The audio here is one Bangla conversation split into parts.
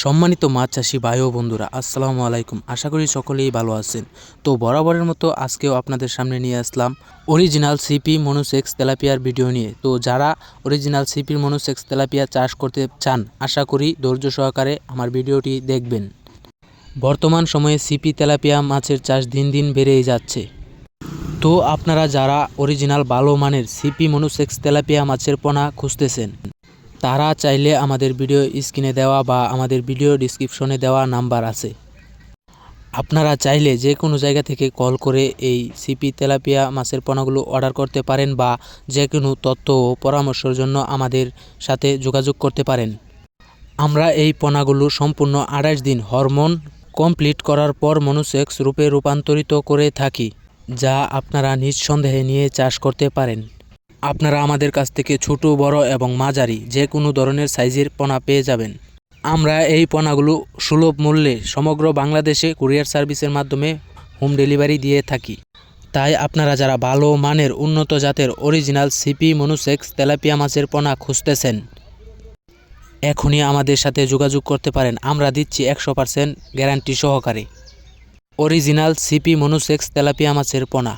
সম্মানিত মাছ চাষি ভাই ও বন্ধুরা, আসসালামু আলাইকুম। আশা করি সকলেই ভালো আছেন। তো বরাবরের মতো আজকেও আপনাদের সামনে নিয়ে আসলাম অরিজিনাল সিপি মনোসেক্স তেলাপিয়ার ভিডিও নিয়ে। তো যারা অরিজিনাল সিপি মনোসেক্স তেলাপিয়া চাষ করতে চান, আশা করি ধৈর্য সহকারে আমার ভিডিওটি দেখবেন। বর্তমান সময়ে সিপি তেলাপিয়া মাছের চাষ দিন দিন বেড়েই যাচ্ছে। তো আপনারা যারা অরিজিনাল ভালো মানের সিপি মনোসেক্স তেলাপিয়া মাছের পোনা খুঁজতেছেন, তারা চাইলে আমাদের ভিডিও স্ক্রিনে দেওয়া বা আমাদের ভিডিও ডিসক্রিপশনে দেওয়া নাম্বার আছে, আপনারা চাইলে যে কোনো জায়গা থেকে কল করে এই সিপি তেলাপিয়া মাছের পোনাগুলো অর্ডার করতে পারেন বা যে কোনো তথ্য ও পরামর্শের জন্য আমাদের সাথে যোগাযোগ করতে পারেন। আমরা এই পোনাগুলো সম্পূর্ণ 28 দিন হরমোন কমপ্লিট করার পর মনোসেক্স রূপে রূপান্তরিত করে থাকি, যা আপনারা নিঃসন্দেহে নিয়ে চাষ করতে পারেন। আপনারা আমাদের কাছ থেকে ছোট, বড় এবং মাঝারি যে কোনো ধরনের সাইজের পোনা পেয়ে যাবেন। আমরা এই পোনাগুলো সুলভ মূল্যে সমগ্র বাংলাদেশে কুরিয়ার সার্ভিসের মাধ্যমে হোম ডেলিভারি দিয়ে থাকি। তাই আপনারা যারা ভালো মানের উন্নত জাতের অরিজিনাল সিপি মনোসেক্স তেলাপিয়া মাছের পোনা খুঁজতেছেন, এখনই আমাদের সাথে যোগাযোগ করতে পারেন। আমরা দিচ্ছি 100% গ্যারান্টি সহকারে অরিজিনাল সিপি মনোসেক্স তেলাপিয়া মাছের পোনা।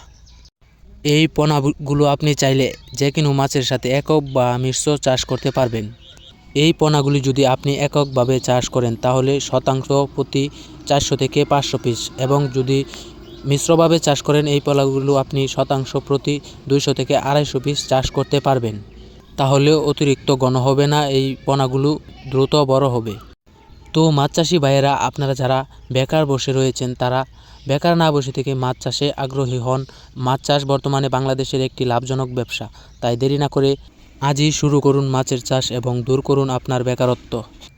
এই পোনাগুলো আপনি চাইলে যে কোনো মাছের সাথে একক বা মিশ্র চাষ করতে পারবেন। এই পোনাগুলি যদি আপনি এককভাবে চাষ করেন তাহলে শতাংশ প্রতি 400 থেকে 500 পিস, এবং যদি মিশ্রভাবে চাষ করেন এই পোনাগুলো আপনি শতাংশ প্রতি 200 থেকে 250 পিস চাষ করতে পারবেন। তাহলেও অতিরিক্ত ঘন হবে না, এই পোনাগুলো দ্রুত বড় হবে। তো মাছ চাষি ভাইয়েরা, আপনারা যারা বেকার বসে রয়েছেন, তারা বেকার না বসে থেকে মাছ চাষে আগ্রহী হন। মাছ চাষ বর্তমানে বাংলাদেশের একটি লাভজনক ব্যবসা। তাই দেরি না করে আজই শুরু করুন মাছের চাষ এবং দূর করুন আপনার বেকারত্ব।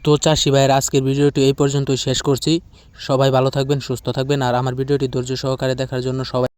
তো চাষি ভাইয়েরা, আজকের ভিডিওটি এই পর্যন্তই শেষ করছি। সবাই ভালো থাকবেন, সুস্থ থাকবেন, আর আমার ভিডিওটি ধৈর্য সহকারে দেখার জন্য সবাই